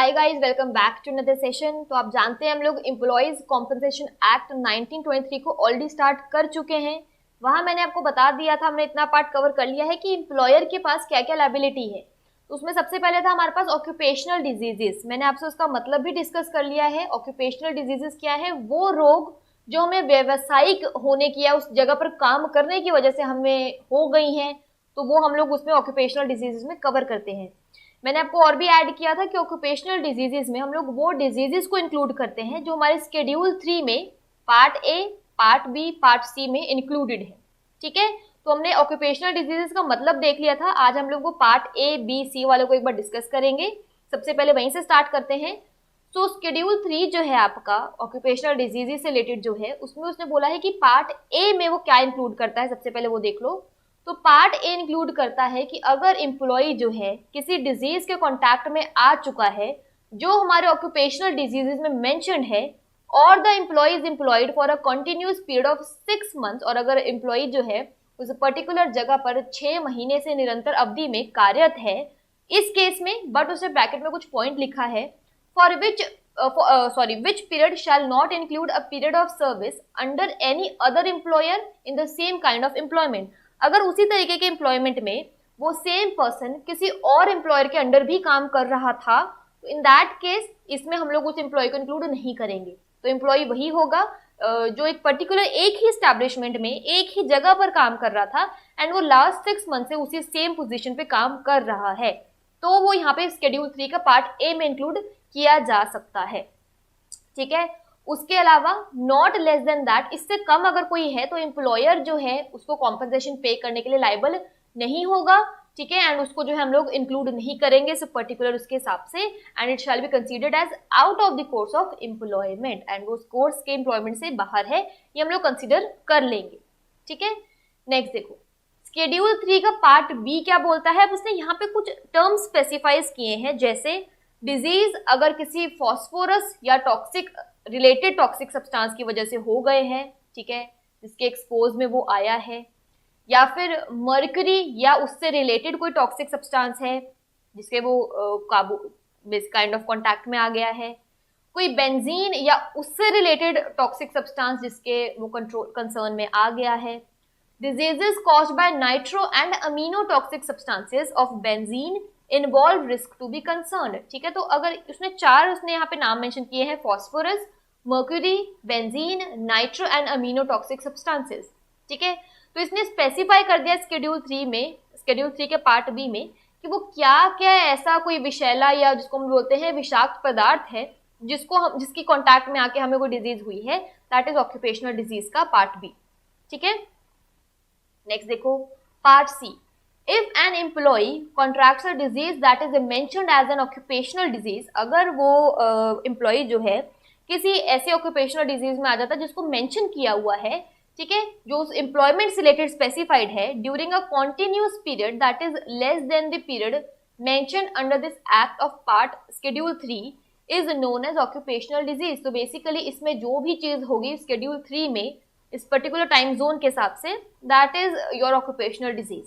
Hi guys, welcome back to another session. तो आप जानते हैं हम लोग एम्प्लॉयज कॉम्पनसेशन एक्ट 1923 को ऑलरेडी स्टार्ट कर चुके हैं। वहां मैंने आपको बता दिया था, हमने इतना पार्ट कवर कर लिया है कि एम्प्लॉयर के पास क्या क्या लायबिलिटी है। तो उसमें सबसे पहले था हमारे पास ऑक्यूपेशनल डिजीजेस। मैंने आपसे उसका मतलब भी डिस्कस कर लिया है। ऑक्यूपेशनल डिजीजेस क्या है? वो रोग जो हमें व्यावसायिक होने की या उस जगह पर काम करने की वजह से हमें हो गई हैं, तो वो हम लोग उसमें ऑक्यूपेशनल डिजीजेस में कवर करते हैं। मैंने आपको और भी ऐड किया था कि ऑक्यूपेशनल डिजीजेस में हम लोग वो डिजीजेस को इंक्लूड करते हैं जो हमारे शेड्यूल 3 में part A, part B, part C में इंक्लूडेड है। ठीक है, तो हमने ऑक्यूपेशनल डिजीजेस का मतलब देख लिया था। आज हम लोग वो पार्ट ए, बी, सी वालों को एक बार डिस्कस करेंगे। सबसे पहले वहीं से स्टार्ट करते हैं। तो शेड्यूल 3 जो है आपका ऑक्यूपेशनल डिजीजेस से रिलेटेड जो है, उसमें उसने बोला है कि पार्ट ए में वो क्या इंक्लूड करता है। सबसे पहले वो देख लो। तो पार्ट ए इंक्लूड करता है कि अगर एम्प्लॉय जो है किसी डिजीज के कांटेक्ट में आ चुका है जो हमारे ऑक्यूपेशनल डिजीजेस में मेंशन्ड है, और the employ is employed for a continuous period of 6 months, और अगर एम्प्लॉय जो है उस पर्टिकुलर जगह पर 6 महीने से निरंतर अवधि में कार्यरत है, इस केस में, बट उसने ब्रैकेट में कुछ पॉइंट लिखा है, for which period shall not include a period of service under any other employer in the same kind of employment। अगर उसी तरीके के एम्प्लॉयमेंट में वो सेम पर्सन किसी और एम्प्लॉयर के अंडर भी काम कर रहा था, तो इन दैट केस इसमें हम लोग उस एम्प्लॉय को इंक्लूड नहीं करेंगे। तो एम्प्लॉय वही होगा जो एक पर्टिकुलर एक ही स्टैब्लिशमेंट में एक ही जगह पर काम कर रहा था एंड वो लास्ट 6 मंथ से उसी सेम पोजीशन पे काम कर रहा है, तो वो यहाँ पे शेड्यूल 3 का पार्ट ए में इंक्लूड किया जा सकता है। ठीक है, उसके अलावा नॉट लेस देन दैट, इससे कम अगर कोई है तो एम्प्लॉयर जो है उसको कॉम्पनसेशन पे करने के लिए लाइबल नहीं होगा। ठीक है, एंड उसको जो है हम लोग इंक्लूड नहीं करेंगे सब पर्टिकुलर उसके हिसाब से, and it shall be considered as out of the course of employment, and वो उस कोर्स के एम्प्लॉयमेंट से बाहर है, ये हम लोग कंसिडर कर लेंगे। ठीक है, नेक्स्ट देखो शेड्यूल 3 का पार्ट बी क्या बोलता है। अब उसने यहाँ पे कुछ टर्म्स स्पेसिफाइज किए हैं, जैसे डिजीज अगर किसी फॉस्फोरस या टॉक्सिक रिलेटेड टॉक्सिक सब्सटेंस की वजह से हो गए हैं, ठीक है, जिसके एक्सपोज में वो आया है, या फिर मर्करी या उससे रिलेटेड कोई टॉक्सिक सब्सटेंस है जिसके वो काबू काइंड ऑफ कांटेक्ट में आ गया है, कोई बेंजीन या उससे रिलेटेड टॉक्सिक सब्सटेंस जिसके वो कंट्रोल कंसर्न में आ गया है, diseases caused by nitro and amino toxic substances of benzene involve risk to be concerned। ठीक है, तो अगर उसने चार उसने यहाँ पे नाम मेंशन किए हैं, phosphorus, mercury, benzene, nitro and amino toxic substances. ठीक है, तो इसने स्पेसिफाई कर दिया शेड्यूल 3 में, शेड्यूल 3 के पार्ट बी में, कि वो क्या क्या ऐसा कोई विषैला या जिसको हम बोलते हैं विषाक्त पदार्थ है जिसको हम जिसकी कॉन्टैक्ट में आके हमें कोई डिजीज हुई है, दैट इज ऑक्यूपेशनल डिजीज का पार्ट बी। ठीक है, नेक्स्ट देखो part C. If an employ contracts a disease that is mentioned as an occupational disease, अगर वो एम्प्लॉय जो है किसी ऐसे ऑक्यूपेशनल डिजीज में आ जाता है जिसको मेंशन किया हुआ है, ठीक है, जो उस एम्प्लॉयमेंट से रिलेटेड स्पेसिफाइड है, during a continuous period that is less than the period mentioned under this act of part schedule 3 is known as occupational disease. तो बेसिकली इसमें जो भी चीज होगी शेड्यूल 3 में इस पर्टिकुलर टाइम जोन के हिसाब से, that is your occupational disease.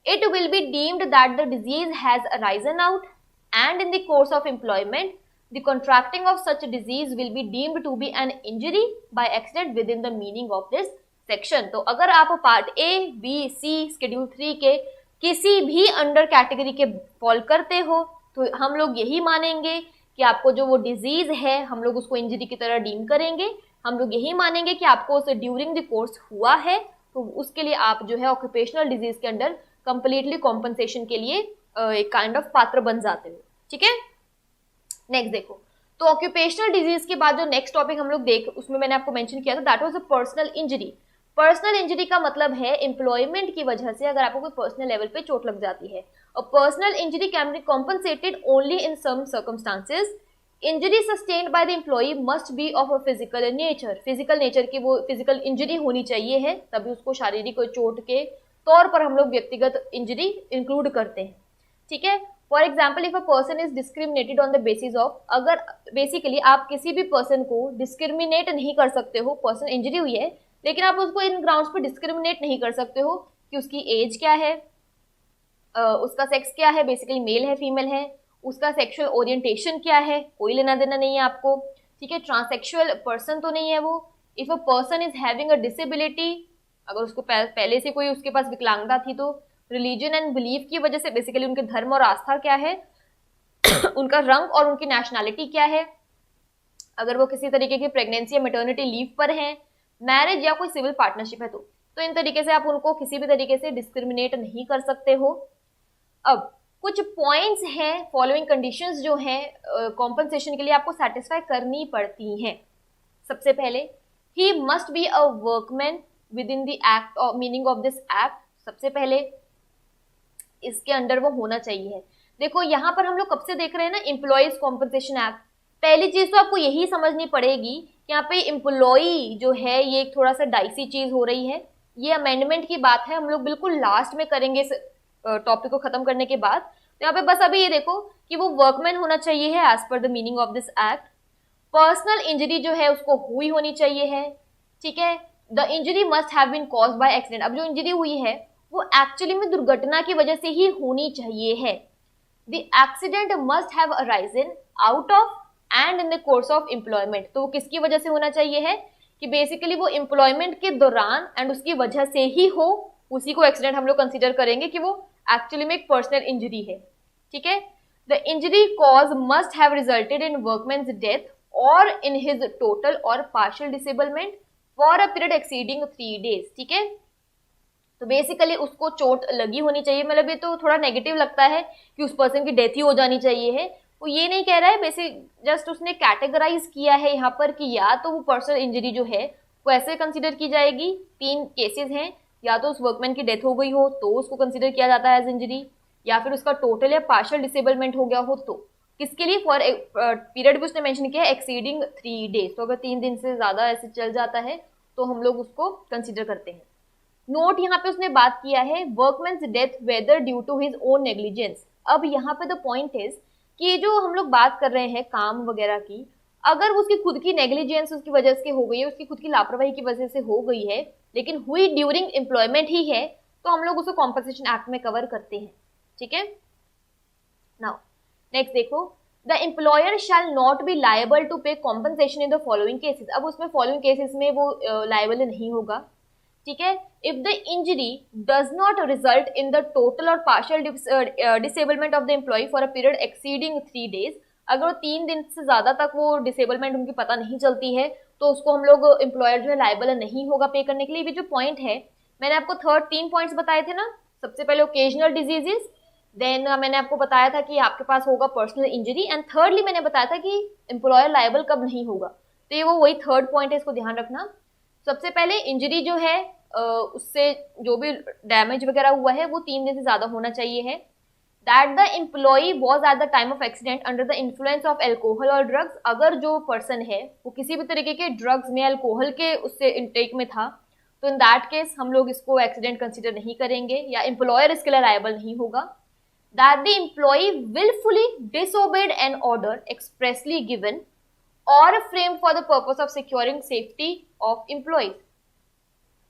It will be deemed that the disease has arisen out and in the course of employment the contracting of such disease will be deemed to be an injury by accident within the meaning of this section. तो अगर आप part A, B, C schedule 3 के किसी भी under category के fall करते हो, तो हम लोग यही मानेंगे कि आपको जो वो डिजीज है हम लोग उसको इंजरी की तरह डीम करेंगे। हम लोग यही मानेंगे कि आपको उसे ड्यूरिंग द कोर्स हुआ है, तो उसके लिए आप जो है ऑक्यूपेशनल डिजीज के अंडर कंप्लीटली कॉम्पनसेशन के लिए एक काइंड ऑफ पात्र बन जाते हो। ठीक है, नेक्स्ट देखो, तो ऑक्यूपेशनल डिजीज के बाद जो नेक्स्ट टॉपिक हम लोग देख, उसमें मैंने आपको मेंशन किया था, that was a personal injury. Personal injury का मतलब है एम्प्लॉयमेंट की वजह से अगर आपको कोई पर्सनल लेवल पे चोट लग जाती है। और personal injury can be compensated only in some circumstances. Injury sustained by the employee must be of a physical nature, physical nature की वो फिजिकल इंजरी होनी चाहिए है, तभी उसको शारीरिक चोट के तौर पर हम लोग व्यक्तिगत इंजरी इंक्लूड करते हैं। ठीक है, for example if a person is discriminated on the basis of, अगर बेसिकली आप किसी भी पर्सन को डिस्क्रिमिनेट नहीं कर सकते हो, पर्सन इंजरी हुई है लेकिन आप उसको इन ग्राउंड्स पर डिस्क्रिमिनेट नहीं कर सकते हो कि उसकी एज क्या है, उसका सेक्स क्या है, बेसिकली मेल है फीमेल है, उसका सेक्सुअल ओरिएंटेशन क्या है, कोई लेना देना नहीं है आपको, ठीक है। ट्रांससेक्सुअल पर्सन तो नहीं है वो। If a person is having a disability, अगर उसको पहले से कोई उसके पास विकलांगता थी तो। रिलीजन एंड बिलीफ की वजह से, बेसिकली उनके धर्म और आस्था क्या है उनका रंग और उनकी नेशनैलिटी क्या है, अगर वो किसी तरीके की प्रेगनेंसी या मेटर्निटी लीव पर हैं, मैरिज या कोई सिविल पार्टनरशिप है तो इन तरीके से आप उनको किसी भी तरीके से डिस्क्रिमिनेट नहीं कर सकते हो। अब कुछ पॉइंट्स हैं, फॉलोइंग कंडीशंस जो हैं कॉम्पनसेशन के लिए आपको सेटिस्फाई करनी पड़ती हैं। सबसे पहले, he must be a workman with in the act और मीनिंग ऑफ दिस एक्ट। सबसे पहले इसके अंडर वो होना चाहिए। देखो यहाँ पर हम लोग कब से देख रहे हैं ना, एम्प्लॉयज कॉम्पनसेशन एक्ट। पहली चीज तो आपको यही समझनी पड़ेगी कि यहाँ पे एम्प्लॉई जो है ये एक थोड़ा सा डाइसी चीज हो रही है। ये अमेंडमेंट की बात है, हम लोग बिल्कुल लास्ट में करेंगे इस टॉपिक को खत्म करने के बाद। तो यहाँ पे बस अभी ये देखो कि वो वर्कमैन होना चाहिए है as per the meaning of this act. Personal injury जो है उसको हुई होनी चाहिए है, ठीक है। The injury must have been caused by accident. अब जो इंजरी हुई है वो एक्चुअली में दुर्घटना की वजह से ही होनी चाहिए है। The accident must have arisen out of and in the course of employment. तो वो किसकी वजह से होना चाहिए है कि बेसिकली वो एम्प्लॉयमेंट के दौरान एंड उसकी वजह से ही हो, उसी को एक्सीडेंट हम लोग कंसिडर करेंगे कि वो एक्चुअली में एक पर्सनल इंजरी है, ठीक है। The injury cause must have resulted in workman's death और इन हिज टोटल और partial disablement for a period exceeding 3 days, ठीक है। तो बेसिकली उसको चोट लगी होनी चाहिए, मतलब ये तो थोड़ा नेगेटिव लगता है कि उस पर्सन की डेथ ही हो जानी चाहिए है। वो ये नहीं कह रहा है, बेसिक जस्ट उसने कैटेगराइज किया है यहाँ पर कि या तो वो पर्सनल इंजरी जो है वो ऐसे कंसिडर की जाएगी। 3 केसेस हैं, या तो उस वर्कमैन की डेथ हो गई हो तो उसको कंसिडर किया जाता है एज इंजरी, या फिर उसका टोटल या पार्शियल डिसेबलमेंट हो गया हो तो। किसके लिए? फॉर पीरियड भी उसने मेंशन किया है एक्सीडिंग 3 days। तो अगर 3 दिन से ज्यादा ऐसे चल जाता है तो हम लोग उसको कंसिडर करते हैं। नोट यहाँ पे उसने बात किया है workman's death whether due to his own negligence. अब यहाँ पे द पॉइंट इज कि जो हम लोग बात कर रहे हैं काम वगैरह की, अगर उसकी खुद की नेग्लिजेंस उसकी वजह से हो गई है, उसकी खुद की लापरवाही की वजह से हो गई है, लेकिन हुई ड्यूरिंग एम्प्लॉयमेंट ही है, तो हम लोग उसको कॉम्पनसेशन एक्ट में कवर करते हैं, ठीक है। नाउ नेक्स्ट देखो, the employer shall not be liable to pay compensation in the following cases. अब उसमें फॉलोइंग केसेस में वो लायबल नहीं होगा, ठीक है। If the injury does not result in the total और partial disablement of the employee for a period exceeding 3 days। अगर वो 3 दिन से ज्यादा तक वो डिसेबलमेंट उनकी पता नहीं चलती है तो उसको हम लोग एम्प्लॉयर जो है लायबल नहीं होगा पे करने के लिए। ये जो पॉइंट है, मैंने आपको 3 पॉइंट्स बताए थे ना। सबसे पहले ओकेजनल डिजीजेस, देन मैंने आपको बताया था कि आपके पास होगा पर्सनल इंजरी, एंड थर्डली मैंने बताया था कि एम्प्लॉयर लायबल कब नहीं होगा। तो ये वो वही 3rd पॉइंट है, इसको ध्यान रखना। सबसे पहले इंजरी जो है उससे जो भी डैमेज वगैरह हुआ है वो 3 दिन से ज्यादा होना चाहिए है। That the employee was at the time of accident under the influence of alcohol और ड्रग्स। अगर जो पर्सन है वो किसी भी तरीके के ड्रग्स में, अल्कोहल के उससे इंटेक में था, तो इन दैट केस हम लोग इसको एक्सीडेंट कंसिडर नहीं करेंगे या एम्प्लॉयर इसके लिए लायबल नहीं होगा। That the employee wilfully disobeyed an order expressly given और frame for the purpose of securing safety of employees.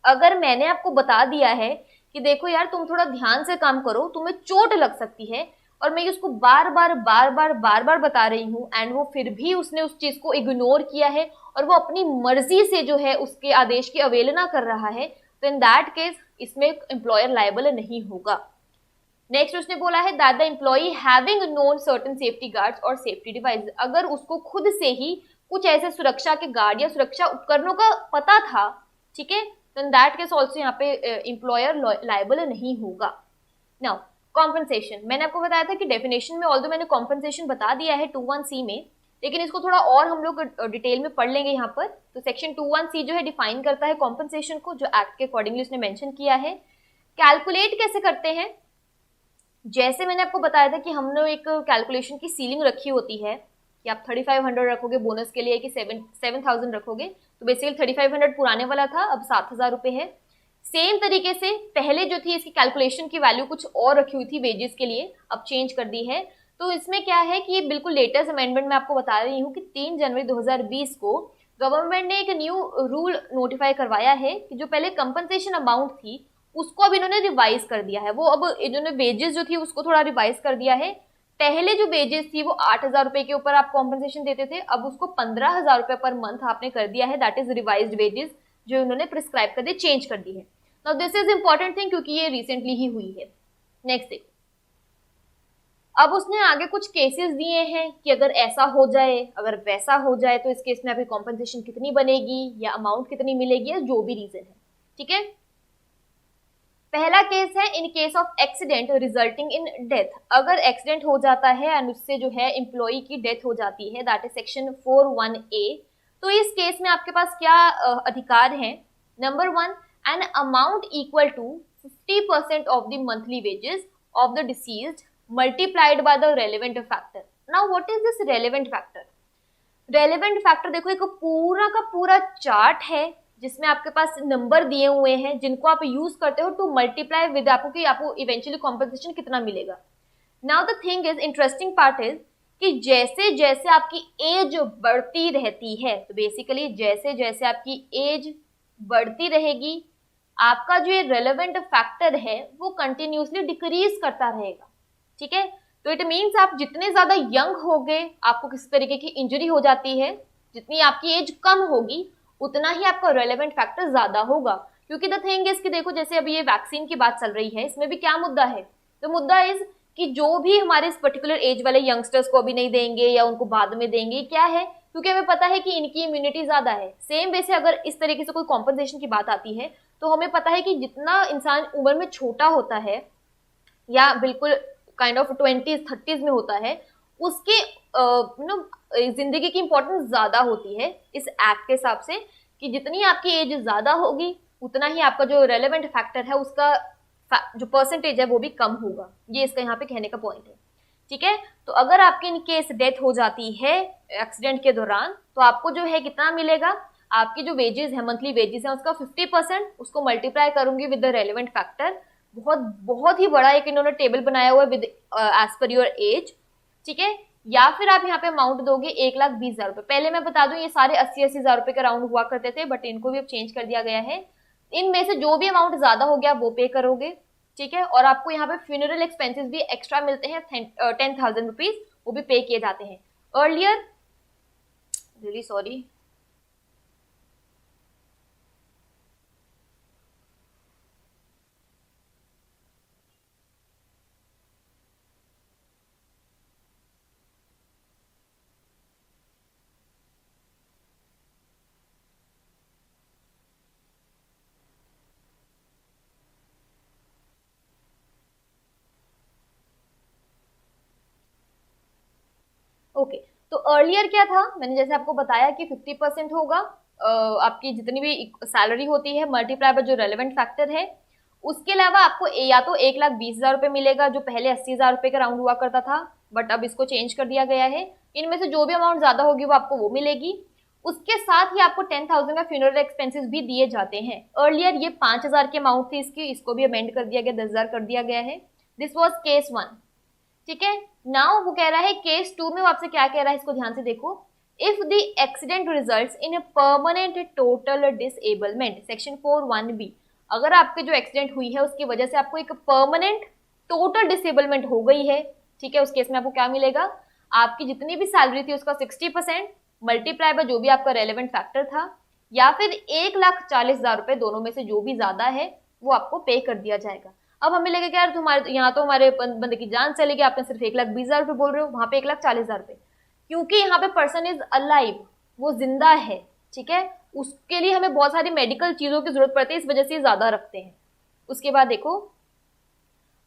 अगर मैंने आपको बता दिया है कि देखो यार तुम थोड़ा ध्यान से काम करो, तुम्हें चोट लग सकती है, और मैं उसको बार बार बता रही हूँ, एंड वो फिर भी उसने उस चीज को इग्नोर किया है और वो अपनी मर्जी से जो है उसके आदेश की अवहेलना कर रहा है, तो इन दैट केस इसमें एम्प्लॉयर लायबल नहीं होगा। नेक्स्ट उसने बोला है that the employee having known certain safety guards और सेफ्टी डिवाइस। अगर उसको खुद से ही कुछ ऐसे सुरक्षा के गार्ड या सुरक्षा उपकरणों का पता था, ठीक है, तो इन दैट केस ऑल्सो यहाँ पे एम्प्लॉयर लायबल नहीं होगा। नाउ कॉम्पनसेशन, मैंने आपको बताया था कि डेफिनेशन में ऑल्दो मैंने कॉम्पनसेशन बता दिया है 21C में, लेकिन इसको थोड़ा और हम लोग डिटेल में पढ़ लेंगे यहाँ पर। तो सेक्शन 21C जो है डिफाइन करता है कॉम्पनसेशन को, जो एक्ट के अकॉर्डिंगली उसने मेंशन किया है। कैलकुलेट कैसे करते हैं, जैसे मैंने आपको बताया था कि हमने एक कैलकुलेशन की सीलिंग रखी होती है कि आप 3500 रखोगे बोनस के लिए कि 7000 रखोगे, तो बेसिकली 3500 पुराने वाला था, अब 7000 रुपये है। सेम तरीके से पहले जो थी इसकी कैलकुलेशन की वैल्यू कुछ और रखी हुई थी वेजेस के लिए, अब चेंज कर दी है। तो इसमें क्या है कि ये बिल्कुल लेटेस्ट अमेंडमेंट में आपको बता रही हूँ कि 3 जनवरी 2020 को गवर्नमेंट ने एक न्यू रूल नोटिफाई करवाया है कि जो पहले कंपनसेशन अमाउंट थी उसको अब इन्होंने रिवाइज कर दिया है। वो अब इन्होंने वेजेस जो थी उसको थोड़ा रिवाइज कर दिया है। पहले जो वेजेस थी वो 8,000 रुपए के ऊपर आप कॉम्पनसेशन देते थे, अब उसको 15,000 रुपए पर मंथ आपने कर दिया है, दैट इज रिवाइज्ड वेजेस जो उन्होंने प्रिस्क्राइब कर दी, चेंज कर दी है। Now this is important thing क्योंकि ये रिसेंटली ही हुई है। नेक्स्ट देखो, अब उसने आगे कुछ केसेस दिए हैं कि अगर ऐसा हो जाए, अगर वैसा हो जाए तो इस केस में आपकी कॉम्पनसेशन कितनी बनेगी या अमाउंट कितनी मिलेगी या जो भी रीजन है। ठीक है, पहला केस है इन case of accident resulting in death. अगर एक्सीडेंट हो जाता है एंड उससे जो है एम्प्लॉय की डेथ हो जाती है, दैट इज सेक्शन 41A। तो इस केस में आपके पास क्या अधिकार है? Number 1, an amount equal to 50% of the monthly wages of the deceased multiplied by the relevant factor. Now what is this relevant factor? Relevant factor देखो, एक पूरा का पूरा चार्ट है जिसमें आपके पास नंबर दिए हुए हैं जिनको आप यूज करते हो टू मल्टीप्लाई विद आपको इवेंचुअली कॉम्पनसेशन कितना मिलेगा। Now the thing is, interesting part is कि जैसे जैसे आपकी एज बढ़ती रहती है, तो बेसिकली जैसे जैसे आपकी एज बढ़ती रहेगी, आपका जो ये रेलेवेंट फैक्टर है वो कंटिन्यूसली डिक्रीज करता रहेगा। ठीक है, तो इट मीन्स आप जितने ज्यादा यंग होगे आपको किसी तरीके की इंजरी हो जाती है, जितनी आपकी एज कम होगी उतना ही आपका रेलेवेंट फैक्टर ज्यादा होगा। क्योंकि द थिंग इज कि देखो, जैसे अभी ये वैक्सीन की बात चल रही है, इसमें भी क्या मुद्दा है? तो मुद्दा इज कि जो भी हमारे इस पर्टिकुलर एज वाले यंगस्टर्स को अभी नहीं देंगे या उनको बाद में देंगे, क्या है? क्योंकि हमें पता है कि इनकी इम्यूनिटी ज्यादा है। सेम वे से अगर इस तरीके से कोई कॉम्पनसेशन की बात आती है तो हमें पता है कि जितना इंसान उम्र में छोटा होता है या बिल्कुल काइंड ऑफ 20s 30s में होता है, उसके जिंदगी की इंपॉर्टेंस ज्यादा होती है इस एक्ट के हिसाब से, कि जितनी आपकी एज ज्यादा होगी उतना ही आपका जो रेलेवेंट फैक्टर है उसका जो परसेंटेज है वो भी कम होगा। ये इसका यहाँ पे कहने का पॉइंट है। ठीक है, तो अगर आपकी इन केस डेथ हो जाती है एक्सीडेंट के दौरान, तो आपको जो है कितना मिलेगा? आपकी जो वेजेस है, मंथली वेजेस है, उसका 50% उसको मल्टीप्लाई करूंगी विद द रेलेवेंट फैक्टर। बहुत बहुत ही बड़ा एक इन्होंने टेबल बनाया हुआ है with age per your age. ठीक है, या फिर आप यहाँ पे अमाउंट दोगे 1,20,000 रुपए। पहले मैं बता दूं ये सारे 80,000 रुपए के राउंड हुआ करते थे, बट इनको भी अब चेंज कर दिया गया है। इनमें से जो भी अमाउंट ज्यादा हो गया वो पे करोगे। ठीक है, और आपको यहाँ पे फ्यूनरल एक्सपेंसेस भी एक्स्ट्रा मिलते हैं 10,000 रुपीज, वो भी पे किए जाते हैं। Earlier, really sorry, okay. तो अर्लियर क्या था, मैंने जैसे आपको बताया कि 50% होगा आपकी जितनी भी सैलरी होती है मल्टीप्लाई बाय जो रेलेवेंट फैक्टर है। उसके अलावा आपको या तो 1,20,000 रुपए मिलेगा, जो पहले 80,000 रुपए का राउंड हुआ करता था, बट अब इसको चेंज कर दिया गया है। इनमें से जो भी अमाउंट ज्यादा होगी वो आपको वो मिलेगी। उसके साथ ही आपको 10,000 का फ्यूनरल एक्सपेंसेस भी दिए जाते हैं। अर्लियर ये 5,000 की अमाउंट थी इसकी, इसको भी अमेंड कर दिया गया, 10,000 कर दिया गया है। This was case 1। ठीक है, नाउ वो कह रहा है केस 2 में वो आपसे क्या कह रहा है, इसको ध्यान से देखो। If the accident results in a permanent total disablement, section 41B। अगर आपके जो एक्सीडेंट हुई है उसकी वजह से आपको एक परमानेंट टोटल डिसेबलमेंट हो गई है, ठीक है, उस केस में आपको क्या मिलेगा? आपकी जितनी भी सैलरी थी उसका 60% मल्टीप्लाई बाय जो भी आपका रेलेवेंट फैक्टर था, या फिर 1,40,000 रुपए, दोनों में से जो भी ज्यादा है वो आपको पे कर दिया जाएगा। अब हमें लगेगा यार तुम्हारे यहाँ तो हमारे बंदे की जान चलेगी, आपने सिर्फ 1,20,000 रुपए बोल रहे हो, वहां पे 1,40,000 रुपए, क्योंकि यहाँ पे पर्सन इज अलाइव, वो जिंदा है। ठीक है, उसके लिए हमें बहुत सारी मेडिकल चीजों की जरूरत पड़ती है, इस वजह से ज्यादा रखते हैं। उसके बाद देखो,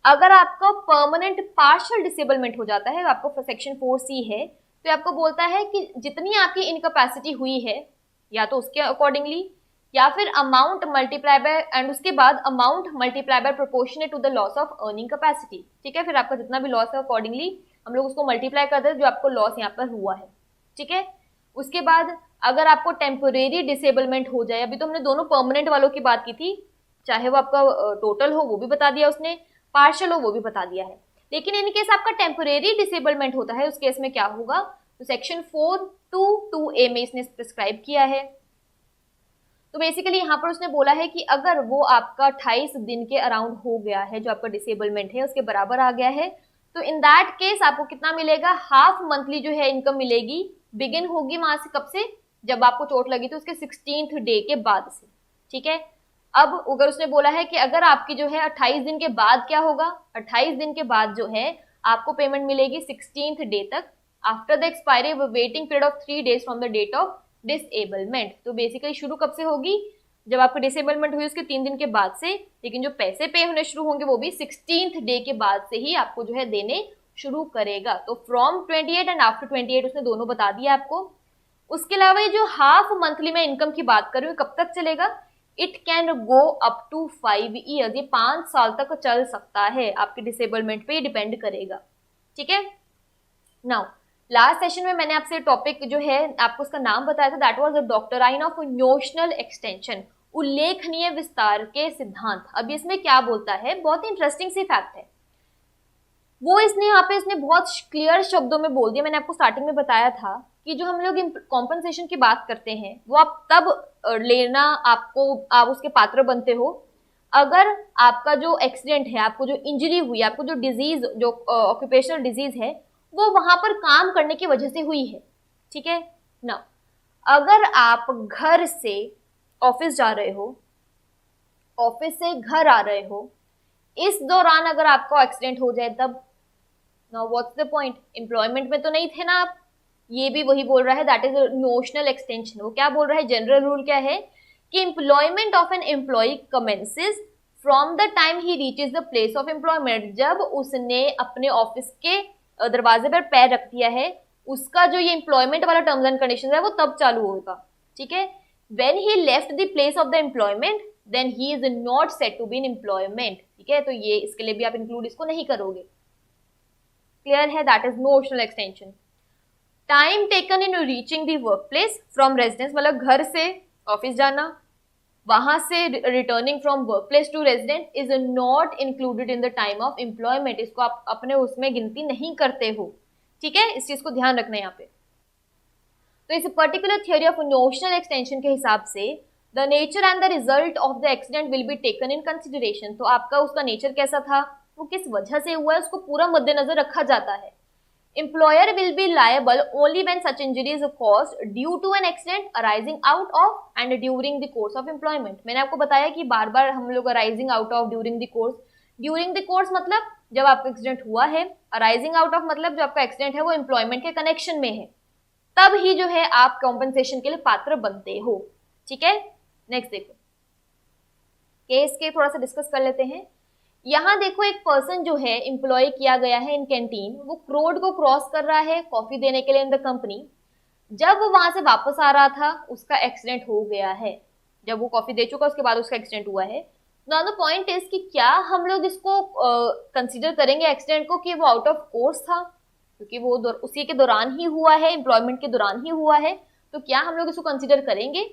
अगर आपका परमानेंट पार्शियल डिसेबलमेंट हो जाता है, आपको सेक्शन 4C है, तो आपको बोलता है कि जितनी आपकी इनकैपेसिटी हुई है या तो उसके अकॉर्डिंगली, या फिर अमाउंट मल्टीप्लाई बाय, एंड उसके बाद amount multiply by proportionate to the loss of earning capacity. ठीक है, फिर आपका जितना भी लॉस है अकॉर्डिंगली हम लोग उसको मल्टीप्लाई कर देते जो आपको लॉस यहाँ पर हुआ है। ठीक है, उसके बाद अगर आपको टेम्पोरेरी डिसेबलमेंट हो जाए, अभी तो हमने दोनों परमानेंट वालों की बात की थी, चाहे वो आपका टोटल हो वो भी बता दिया उसने, पार्शियल हो वो भी बता दिया है, लेकिन इन केस आपका टेम्पोरेरी डिसेबलमेंट होता है उस केस में क्या होगा? तो सेक्शन 422A में इसने प्रिस्क्राइब किया है। तो बेसिकली यहाँ पर उसने बोला है कि अगर वो आपका 28 दिन के अराउंड हो गया है, जो आपका डिसेबलमेंट है उसके बराबर आ गया है, तो इन दैट केस आपको कितना मिलेगा, हाफ मंथली जो है इनकम मिलेगी। बिगिन होगी वहां से कब से, जब आपको चोट लगी तो उसके 16th डे के बाद से। ठीक है, अब अगर उसने बोला है कि अगर आपकी जो है 28 दिन के बाद क्या होगा, 28 दिन के बाद जो है आपको पेमेंट मिलेगी 16th डे तक, after the expiry waiting period of 3 days from the date of disablement. तो बेसिकली शुरू कब से होगी, जब आपको डिसेबलमेंट हुई उसके 3 दिन के बाद से, लेकिन जो पैसे पे होने शुरू होंगे वो भी 16th डे के बाद से ही आपको जो है देने शुरू करेगा। तो फ्रॉम 28 एंड आफ्टर 28 उसने दोनों बता दिया आपको। उसके अलावा ये जो हाफ मंथली में इनकम की बात कर रही हूँ कब तक चलेगा, it can go up to 5 years, ये 5 साल तक चल सकता है, आपके डिसेबलमेंट पे डिपेंड करेगा। ठीक है, नाउ लास्ट सेशन में मैंने आपसे टॉपिक जो है आपको उसका नाम बताया था, that was the doctrine of notional extension, उल्लेखनीय विस्तार के सिद्धांत। अब इसमें क्या बोलता है, बहुत ही इंटरेस्टिंग सी फैक्ट है वो इसने यहाँ पे इसने बहुत क्लियर शब्दों में बोल दिया। मैंने आपको स्टार्टिंग में बताया था कि जो हम लोग कॉम्पनसेशन की बात करते हैं वो आप तब लेना आप उसके पात्र बनते हो अगर आपका जो एक्सीडेंट है, आपको जो इंजरी हुई, आपको जो डिजीज, जो ऑक्यूपेशनल डिजीज है वो वहां पर काम करने की वजह से हुई है। ठीक है ना, अगर आप घर से ऑफिस जा रहे हो, ऑफिस से घर आ रहे हो, इस दौरान अगर आपका एक्सीडेंट हो जाए तब, now what's the point, employment में तो नहीं थे ना आप। ये भी वही बोल रहा है, दैट इज नोशनल एक्सटेंशन। वो क्या बोल रहा है, जनरल रूल क्या है कि employment of an employ commences from the time he reaches the place of employment, जब उसने अपने ऑफिस के दरवाजे पर पैर रख दिया है, उसका जो ये एम्प्लॉयमेंट वाला टर्म्स एंड कंडीशंस है वो तब चालू होगा। ठीक है, when he left the place of the employment then he is not set to be in employment. ठीक है, तो ये इसके लिए भी आप इंक्लूड इसको नहीं करोगे। क्लियर है, that is notional extension. Time taken in reaching the work place from residence, मतलब घर से ऑफिस जाना, वहां से returning from work place to resident is not included in the time of employment. इसको आप अपने उसमें गिनती नहीं करते हो। ठीक है, इस चीज को ध्यान रखना है यहाँ पे। तो इस particular theory of notional extension के हिसाब से the nature and the result of the accident will be taken in consideration. तो आपका उसका नेचर कैसा था, वो किस वजह से हुआ है, उसको पूरा मद्देनजर रखा जाता है। Employer will be liable only when such injury is caused due to an accident arising out of and during the course of employment। मैंने आपको बताया कि बार बार हम लोग arising out of, during the course मतलब जब आपका एक्सीडेंट हुआ है, arising out of मतलब जो आपका एक्सीडेंट है वो एम्प्लॉयमेंट के कनेक्शन में है, तब ही जो है आप कॉम्पनसेशन के लिए पात्र बनते हो। ठीक है, नेक्स्ट देखो, केस के थोड़ा सा डिस्कस कर लेते हैं। यहाँ देखो, एक पर्सन जो है एम्प्लॉय किया गया है इन कैंटीन, वो रोड को क्रॉस कर रहा है कॉफी देने के लिए इन द कंपनी। जब वो वहां से वापस आ रहा था उसका एक्सीडेंट हो गया है, जब वो कॉफी दे चुका उसके बाद उसका एक्सीडेंट हुआ है। नाउ द पॉइंट इज कि क्या हम लोग इसको कंसीडर करेंगे एक्सीडेंट को कि वो आउट ऑफ कोर्स था, क्योंकि वो उसी के दौरान ही हुआ है, एम्प्लॉयमेंट के दौरान ही हुआ है, तो क्या हम लोग इसको कंसीडर करेंगे।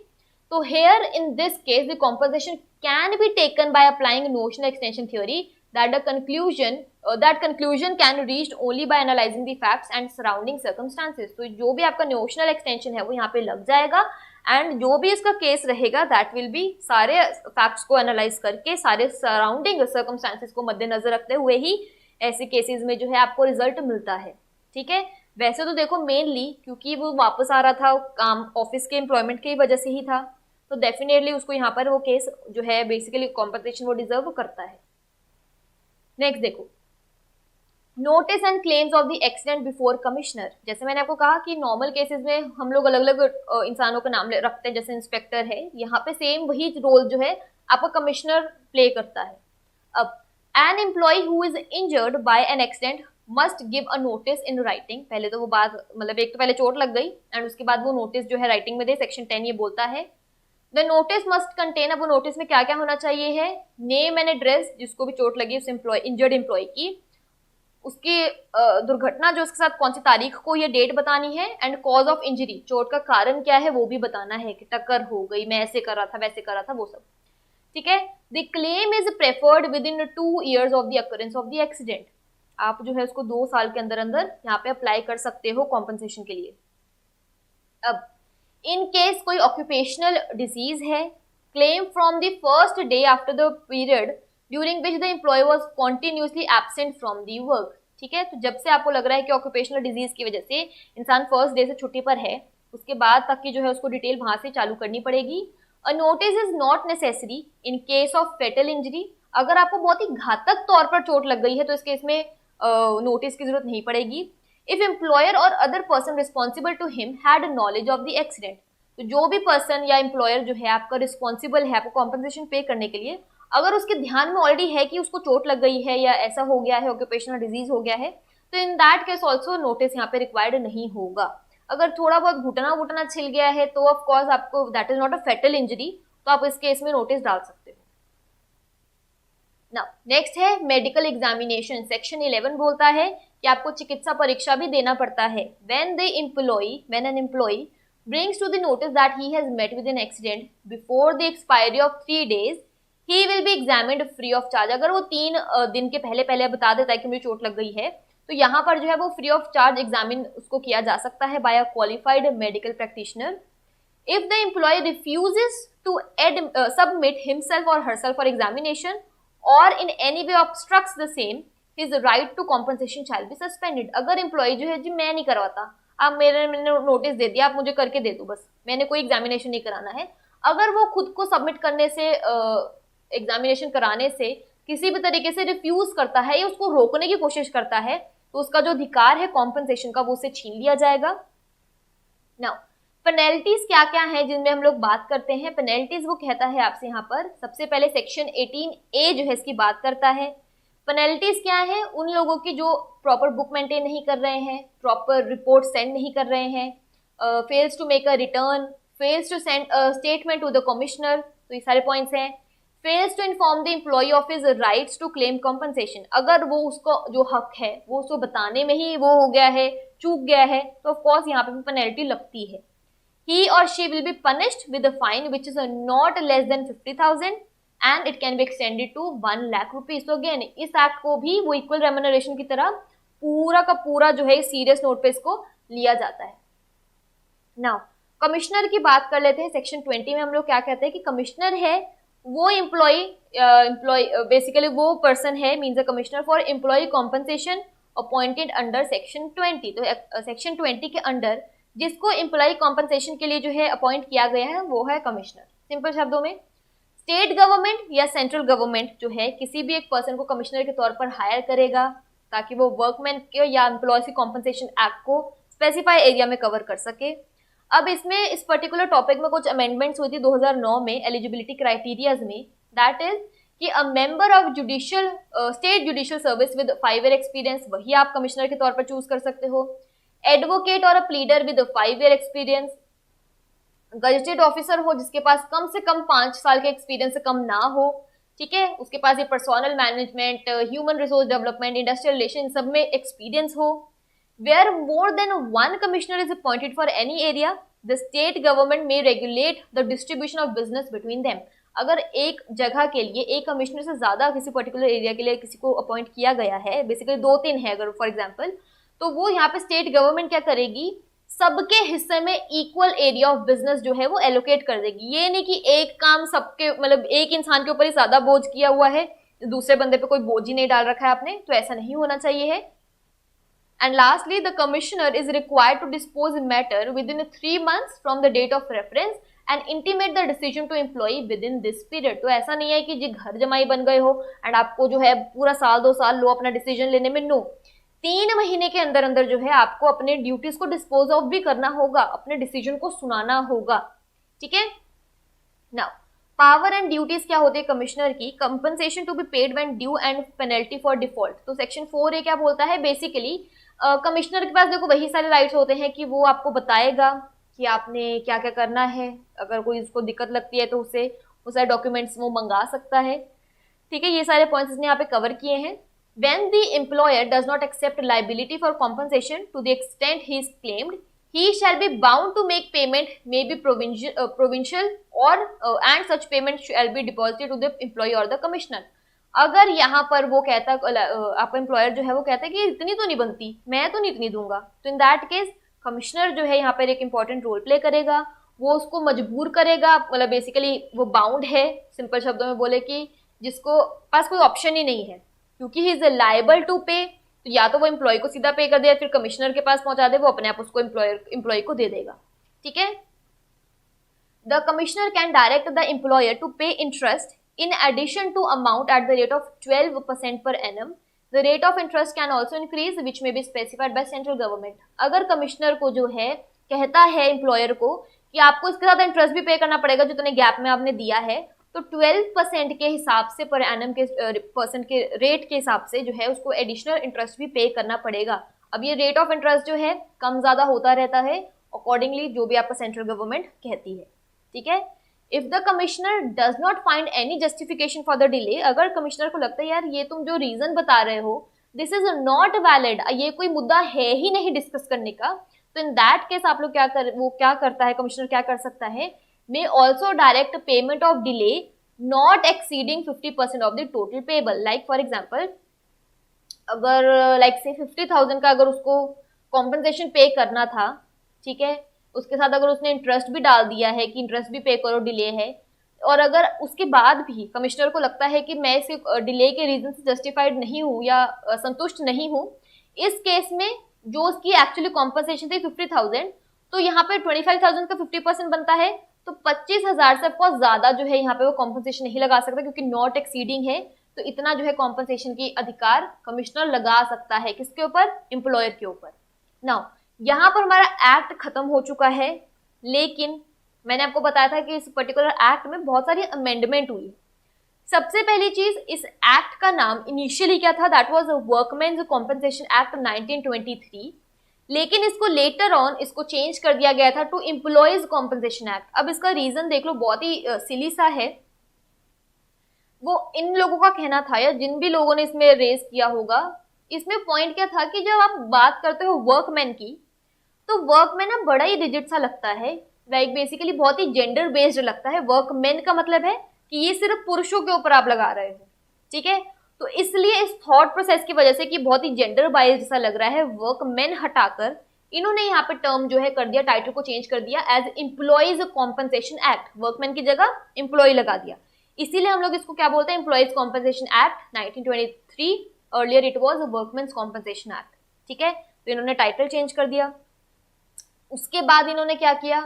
तो here in this case the compensation can be taken by applying notional extension theory that conclusion can be reached only by analyzing the facts and surrounding circumstances। तो जो भी आपका notional extension है वो यहाँ पे लग जाएगा, एंड जो भी इसका केस रहेगा that will be सारे facts को एनालाइज करके, सारे सराउंडिंग circumstances को मद्देनजर रखते हुए ही ऐसे केसेस में जो है आपको रिजल्ट मिलता है। ठीक है, वैसे तो देखो मेनली क्योंकि वो वापस आ रहा था काम ऑफिस के एम्प्लॉयमेंट की वजह से ही था, तो डेफिनेटली उसको यहाँ पर वो केस जो है बेसिकली कॉम्पनसेशन वो डिजर्व करता है। नेक्स्ट देखो, notice and claims of the accident before commissioner. जैसे मैंने आपको कहा कि नॉर्मल केसेस में हम लोग अलग अलग इंसानों का नाम रखते हैं, जैसे इंस्पेक्टर है, यहाँ पे सेम वही रोल जो है आपका कमिश्नर प्ले करता है। अब an employ who is injured by an accident must give a notice in writing. पहले तो वो बात मतलब एक तो पहले चोट लग गई एंड उसके बाद वो नोटिस जो है राइटिंग में दे। सेक्शन 10 ये बोलता है द नोटिस मस्ट कंटेन, अब वो नोटिस में क्या क्या होना चाहिए है, नेम एंड एड्रेस, जिसको भी चोट लगी उस इंजर्ड एम्प्लॉय की, उसकी दुर्घटना जो उसके साथ कौन सी तारीख को ये डेट बतानी है, एंड कॉज ऑफ इंजरी, चोट का कारण क्या है वो भी बताना है कि टक्कर हो गई, मैं ऐसे कर रहा था वैसे कर रहा था, वो सब। ठीक है, the claim is preferred with in 2 years of the occurrence of the accident. आप जो है उसको 2 साल के अंदर अंदर यहाँ पे अप्लाई कर सकते हो कॉम्पनसेशन के लिए। अब इन केस कोई ऑक्यूपेशनल डिजीज है, claim from the first day after the period during which the employ was continuously absent from the work. ठीक है, तो जब से आपको लग रहा है कि ऑक्यूपेशनल डिजीज की वजह से इंसान फर्स्ट डे से छुट्टी पर है, उसके बाद तक की जो है उसको डिटेल वहां से चालू करनी पड़ेगी। A notice is not necessary in case of fatal injury. अगर आपको बहुत ही घातक तौर पर चोट लग गई है तो इस केस में नोटिस की जरूरत नहीं पड़ेगी। इफ एम्प्लॉयर और other person responsible to him had knowledge of the accident, तो जो भी पर्सन या एम्प्लॉयर जो है आपका रिस्पॉन्सिबल है आपको कॉम्पनसेशन पे करने के लिए, अगर उसके ध्यान में ऑलरेडी है कि उसको चोट लग गई है या ऐसा हो गया है, ऑक्यूपेशनल डिजीज हो गया है, तो in that case also notice यहाँ पे रिक्वायर्ड नहीं होगा। अगर थोड़ा बहुत घुटना वुटना छिल गया है तो ऑफ कोर्स आपको that is not a fatal injury, तो आप इस केस में नोटिस डाल सकते हो। नाउ नेक्स्ट है मेडिकल एग्जामिनेशन। सेक्शन 11 बोलता है कि आपको चिकित्सा परीक्षा भी देना पड़ता है। when an employee brings to the notice that he has met with an accident before the expiry of 3 days, he will be examined free of charge। अगर वो 3 दिन के पहले पहले बता देता है कि मुझे चोट लग गई है, तो यहाँ पर जो है वो फ्री ऑफ चार्ज एग्जामिन उसको किया जा सकता है by a qualified medical practitioner. If the employee refuses to submit himself or herself for examination or in any way obstructs the same, his right to compensation shall be suspended। अगर employ जो है जी मैं नहीं करवाता, आप मैंने notice दे दिया, आप मुझे करके दे दो, बस मैंने कोई एग्जामिनेशन नहीं कराना है, अगर वो खुद को सबमिट करने से एग्जामिनेशन कराने से किसी भी तरीके से रिफ्यूज करता है या उसको रोकने की कोशिश करता है, तो उसका जो अधिकार है कॉम्पनसेशन का वो उसे छीन लिया जाएगा। नाउ पेनल्टीज क्या क्या है जिनमें हम लोग बात करते हैं। पेनल्टीज वो कहता है आपसे यहाँ पर, सबसे पहले सेक्शन 18A जो है इसकी बात करता है। पेनल्टीज क्या है, उन लोगों की जो प्रॉपर बुक मेंटेन नहीं कर रहे हैं, प्रॉपर रिपोर्ट सेंड नहीं कर रहे हैं, fails to make a return, fails to send a statement to the commissioner, तो ये सारे पॉइंट्स हैं। Fails to inform the employee of his rights to claim compensation, अगर वो उसको जो हक है वो उसको बताने में ही वो हो गया है, चूक गया है, तो ऑफकोर्स यहाँ पे पेनल्टी लगती है। He or she will be punished with a fine which is not less than 50,000 and it can be extended to 1 lakh rupees। तो अगेन इस एक्ट को भी वो इक्वल रेम्यूनरेशन की तरह पूरा का पूरा जो है सीरियस नोट पे इसको लिया जाता है। नाउ कमिश्नर की बात कर लेते हैं। सेक्शन 20 में हम लोग क्या कहते हैं कि कमिश्नर है वो एम्प्लॉय बेसिकली वो पर्सन है means a commissioner for employee compensation appointed under section 20। तो सेक्शन 20 के अंडर जिसको एम्प्लॉय कॉम्पनसेशन के लिए जो है अपॉइंट किया गया है वो है कमिश्नर। सिंपल शब्दों में स्टेट गवर्नमेंट या सेंट्रल गवर्नमेंट जो है किसी भी एक पर्सन को कमिश्नर के तौर पर हायर करेगा ताकि वो वर्कमैन के या एम्प्लॉयज की कॉम्पनसेशन एक्ट को स्पेसिफाई एरिया में कवर कर सके। अब इसमें इस पर्टिकुलर टॉपिक में कुछ अमेंडमेंट्स हुई थी 2009 में एलिजिबिलिटी क्राइटेरियाज में, दैट इज कि a member of judicial state judicial service with 5 year experience वही आप कमिश्नर के तौर पर चूज कर सकते हो। एडवोकेट और a pleader with 5 year experience, gazetted officer हो जिसके पास कम से कम 5 साल के एक्सपीरियंस से कम ना हो, ठीक है, उसके पास ये personal management, human resource development, industrial relation सब में एक्सपीरियंस हो। Where more than 1 commissioner is appointed for any area the state government may regulate the distribution of business between them. अगर एक जगह के लिए एक कमिश्नर से ज्यादा किसी पर्टिकुलर एरिया के लिए किसी को अपॉइंट किया गया है, बेसिकली 2-3 है अगर फॉर एग्जाम्पल, तो वो यहाँ पे स्टेट गवर्नमेंट क्या करेगी, सबके हिस्से में इक्वल एरिया ऑफ बिजनेस जो है वो एलोकेट कर देगी। ये नहीं कि एक काम सबके मतलब एक इंसान के ऊपर ही ज्यादा बोझ किया हुआ है, दूसरे बंदे पे कोई बोझ ही नहीं डाल रखा है आपने, तो ऐसा नहीं होना चाहिए है। And lastly the commissioner is required to dispose matter within 3 months from the date of reference and intimate the decision to employee within this period. तो ऐसा नहीं है कि जी घर जमाई बन गए हो एंड आपको जो है पूरा साल 2 साल लो अपना डिसीजन लेने में, नो, 3 महीने के अंदर अंदर जो है आपको अपने ड्यूटीज को डिस्पोज ऑफ भी करना होगा, अपने डिसीजन को सुनाना होगा, ठीक है। नाउ पावर एंड ड्यूटीज क्या होते हैं कमिश्नर की, compensation to be paid when due and penalty for default. तो सेक्शन 4A क्या बोलता है, बेसिकली कमिश्नर के पास देखो वही सारे राइट्स होते हैं कि वो आपको बताएगा कि आपने क्या क्या करना है, अगर कोई उसको दिक्कत लगती है तो उसे वो सारे डॉक्यूमेंट्स वो मंगा सकता है, ठीक है। ये सारे पॉइंट्स इसने यहाँ पे कवर किए हैं। When the employer does not accept liability for compensation to the extent he is claimed, he shall be bound to make payment, may be provincial or and such payment shall be deposited to the employee or the commissioner। अगर यहाँ पर वो कहता आपका employer जो है वो कहता है कि इतनी तो नहीं बनती, मैं तो नहीं इतनी दूंगा, तो इन दैट केस कमिश्नर जो है यहाँ पर एक इंपॉर्टेंट रोल प्ले करेगा, वो उसको मजबूर करेगा, मतलब बेसिकली वो बाउंड है, सिंपल शब्दों में बोले कि जिसको पास कोई ऑप्शन ही नहीं है, क्योंकि ही इज लायबल टू पे तो या तो वो एम्प्लॉय को सीधा पे कर दे या फिर कमिश्नर के पास पहुंचा दे, वो अपने आप उसको एम्प्लॉय को दे देगा। ठीक है। The commissioner can direct the employer to pay interest in addition to amount at the rate of 12% per annum. The rate of interest can also increase which may be specified by central government. अगर commissioner को जो है कहता है employer को कि आपको इसके साथ इंटरेस्ट भी पे करना पड़ेगा जो तुमने गैप में आपने दिया है, तो 12% के हिसाब से पर एनम के परसेंट के रेट के हिसाब से जो है उसको एडिशनल इंटरेस्ट भी पे करना पड़ेगा। अब ये रेट ऑफ इंटरेस्ट जो है कम ज्यादा होता रहता है अकॉर्डिंगली जो भी आपका सेंट्रल गवर्नमेंट कहती है। ठीक है। If the commissioner does not find any justification for the delay, अगर कमिश्नर को लगता है यार ये तुम जो रीजन बता रहे हो दिस इज नॉट वैलिड, ये कोई मुद्दा है ही नहीं डिस्कस करने का, तो इन दैट केस आप लोग क्या करता है कमिश्नर क्या कर सकता है, may also direct payment of delay not exceeding 50% of the total payable. Like for example अगर लाइक से 50,000 का अगर उसको कॉम्पनसेशन पे करना था, ठीक है, उसके साथ अगर उसने इंटरेस्ट भी डाल दिया है कि इंटरेस्ट भी पे करो डिले है, और अगर उसके बाद भी कमिश्नर को लगता है कि मैं इस डिले के रीजन से जस्टिफाइड नहीं हूँ या संतुष्ट नहीं हूँ, इस केस में जो उसकी एक्चुअली कॉम्पनसेशन थी 50,000, तो यहाँ पे 25,000 का 50% बनता है, तो 25,000 से बहुत ज्यादा जो है यहाँ पे वो कॉम्पनसेशन नहीं लगा सकता क्योंकि नॉट एक्सीडिंग है, तो इतना जो है कॉम्पनसेशन की अधिकार कमिश्नर लगा सकता है किसके ऊपर, एम्प्लॉयर के ऊपर। नाउ यहाँ पर हमारा एक्ट खत्म हो चुका है, लेकिन मैंने आपको बताया था कि इस पर्टिकुलर एक्ट में बहुत सारी अमेंडमेंट हुई। सबसे पहली चीज, इस एक्ट का नाम इनिशियली क्या था, that was workmen's compensation act 1923, लेकिन इसको लेटर ऑन इसको चेंज कर दिया गया था टू एम्प्लॉयज कॉम्पनसेशन एक्ट। अब इसका रीजन देख लो, बहुत ही सिली सा है। वो इन लोगों का कहना था या जिन भी लोगों ने इसमें रेज किया होगा, इसमें पॉइंट क्या था कि जब आप बात करते हो वर्कमैन की, तो वर्कमैन ना बड़ा ही रिजिड सा लगता है, लाइक बेसिकली बहुत ही जेंडर बेस्ड लगता है। वर्कमैन का मतलब है कि ये सिर्फ पुरुषों के ऊपर आप लगा रहे हो। ठीक है, तो इसलिए इस थॉट प्रोसेस की वजह से कि बहुत ही जेंडर बाइज्ड जैसा लग रहा है, वर्कमैन हटाकर इन्होंने यहाँ पे टर्म जो है कर दिया, टाइटल को चेंज कर दिया as employees compensation act. Workman की जगह एम्प्लॉय लगा दिया, इसीलिए हम लोग इसको क्या बोलते हैं, employees compensation act 1923। Earlier it was workmen's compensation act. ठीक है, तो इन्होंने टाइटल चेंज कर दिया। उसके बाद इन्होंने क्या किया,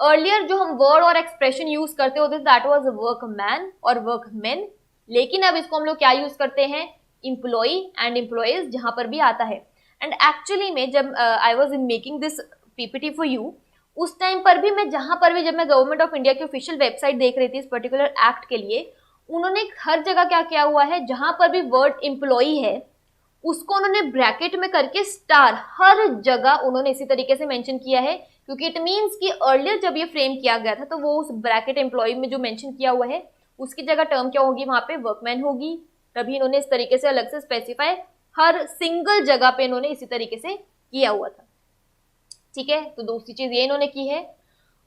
अर्लियर जो हम वर्ड और एक्सप्रेशन यूज करते होते दैट वाज वर्कमैन और वर्कमेन, लेकिन अब इसको हम लोग क्या यूज करते हैं, एम्प्लॉय एंड एम्प्लॉयज जहां पर भी आता है। एंड एक्चुअली में जब I was making this PPT for you, उस टाइम पर भी मैं जहां पर भी जब मैं गवर्नमेंट ऑफ इंडिया की ऑफिशियल वेबसाइट देख रही थी इस पर्टिकुलर एक्ट के लिए, उन्होंने हर जगह क्या किया हुआ है, जहां पर भी वर्ड एम्प्लॉय है उसको उन्होंने ब्रैकेट में करके स्टार, हर जगह उन्होंने इसी तरीके से मेंशन किया है, क्योंकि इट मींस कि अर्लियर जब ये फ्रेम किया गया था तो वो उस ब्रैकेट एम्प्लॉय में जो मेंशन किया हुआ है उसकी जगह टर्म क्या होगी, वहां पे वर्कमैन होगी। तभी इन्होंने इस तरीके से अलग से स्पेसिफाई हर सिंगल जगह पे इन्होंने इसी तरीके से किया हुआ था। ठीक है, तो दूसरी चीज ये इन्होंने की है।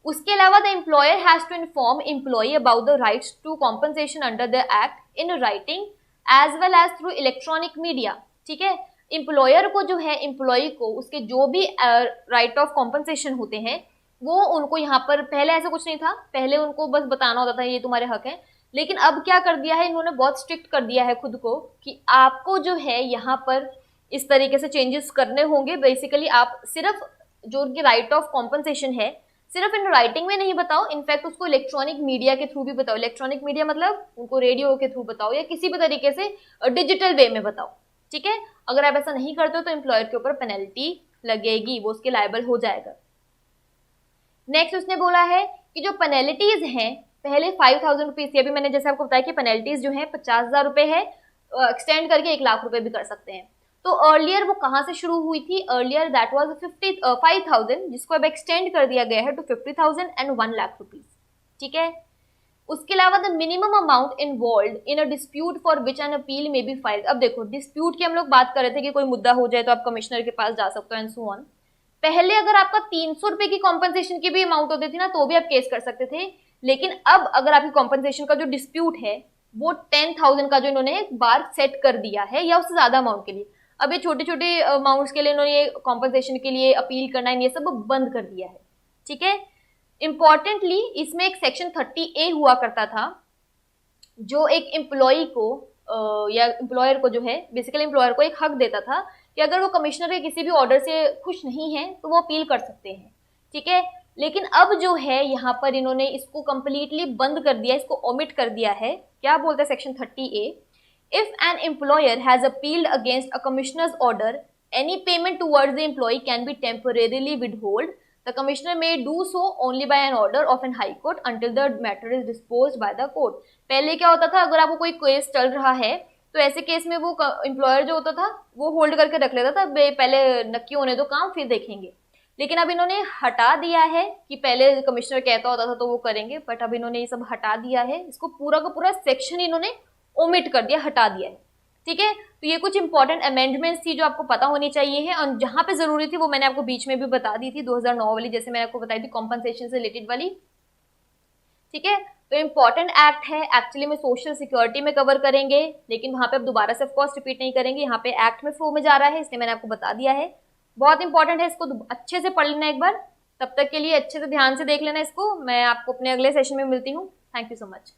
उसके अलावा the employer has to inform employee about the rights to compensation under the act in writing as well as through electronic media. ठीक है, एम्प्लॉयर को जो है, एम्प्लॉय को उसके जो भी राइट ऑफ कॉम्पनसेशन होते हैं वो उनको यहाँ पर, पहले ऐसा कुछ नहीं था, पहले उनको बस बताना होता था ये तुम्हारे हक है, लेकिन अब क्या कर दिया है इन्होंने, बहुत स्ट्रिक्ट कर दिया है खुद को कि आपको जो है यहाँ पर इस तरीके से चेंजेस करने होंगे। बेसिकली आप सिर्फ जो उनकी राइट ऑफ कॉम्पनसेशन है सिर्फ इन राइटिंग में नहीं बताओ, इनफैक्ट उसको इलेक्ट्रॉनिक मीडिया के थ्रू भी बताओ। इलेक्ट्रॉनिक मीडिया मतलब उनको रेडियो के थ्रू बताओ या किसी भी तरीके से डिजिटल वे में बताओ। ठीक है, अगर आप ऐसा नहीं करते हो तो एम्प्लॉयर के ऊपर पेनल्टी लगेगी, वो उसके लायबल हो जाएगा। नेक्स्ट उसने बोला है कि जो पेनल्टीज हैं, पहले 5,000 रुपीज थी, अभी मैंने जैसे आपको बताया कि पेनल्टीज जो है 50,000 रुपए है, एक्सटेंड करके 1 लाख रुपए भी कर सकते हैं। तो अर्लियर वो कहां से शुरू हुई थी, अर्लियर दैट वाज 5,000, जिसको अब एक्सटेंड कर दिया गया है टू 50,000 एंड 1 लाख रुपीज। ठीक है, उसके अलावा the minimum amount involve in a dispute for which an appeal में बी फाइल्ड। अब देखो, डिस्प्यूट की हम लोग बात कर रहे थे कि कोई मुद्दा हो जाए तो आप कमिश्नर के पास जा सकते हो एंड सो ऑन। पहले अगर आपका 300 रुपए की कॉम्पनसेशन की भी अमाउंट होती थी ना, तो भी आप केस कर सकते थे, लेकिन अब अगर आपकी कॉम्पनसेशन का जो डिस्प्यूट है वो 10,000 का जो इन्होंने एक बार सेट कर दिया है या उससे ज्यादा अमाउंट के लिए, अब ये छोटे छोटे अमाउंट्स के लिए इन्होंने कॉम्पनसेशन के लिए अपील करना है ये सब बंद कर दिया है। ठीक है, इंपॉर्टेंटली इसमें एक सेक्शन 30A हुआ करता था जो एक एम्प्लॉय को या एम्प्लॉयर को जो है, बेसिकली एम्प्लॉयर को एक हक देता था कि अगर वो कमिश्नर के किसी भी ऑर्डर से खुश नहीं है तो वो अपील कर सकते हैं, ठीक है। लेकिन अब जो है यहाँ पर इन्होंने इसको कंप्लीटली बंद कर दिया, इसको ओमिट कर दिया है। क्या बोलता है section 30A, if an employer has appealed against a commissioners order, any payment towards the employee can be temporarily withheld. The commissioner may do so only by an order of an high court until the matter is disposed by the court. पहले क्या होता था, अगर आपको कोई case चल रहा है तो ऐसे केस में वो एम्प्लॉयर जो होता था वो होल्ड करके रख लेता था, पहले नक्की होने दो काम फिर देखेंगे। लेकिन अब इन्होंने हटा दिया है कि पहले कमिश्नर कहता होता था तो वो करेंगे, बट अब इन्होंने ये सब हटा दिया है, इसको पूरा का पूरा सेक्शन इन्होंने ओमिट कर दिया, हटा दिया है, ठीक है। तो ये कुछ इंपॉर्टेंट अमेंडमेंट्स थी जो आपको पता होनी चाहिए है, और जहां पे जरूरी थी वो मैंने आपको बीच में भी बता दी थी, 2009 वाली, जैसे मैंने आपको बताई थी कॉम्पनसेशन से रिलेटेड वाली, ठीक है। तो इंपॉर्टेंट एक्ट है, एक्चुअली में सोशल सिक्योरिटी में कवर करेंगे, लेकिन वहां पे अब दोबारा से ऑफकोर्स रिपीट नहीं करेंगे, यहाँ पे एक्ट में फ्लो में जा रहा है, इसलिए मैंने आपको बता दिया है। बहुत इंपॉर्टेंट है, इसको अच्छे से पढ़ लेना एक बार, तब तक के लिए अच्छे से ध्यान से देख लेना इसको। मैं आपको अपने अगले सेशन में मिलती हूँ। Thank you so much.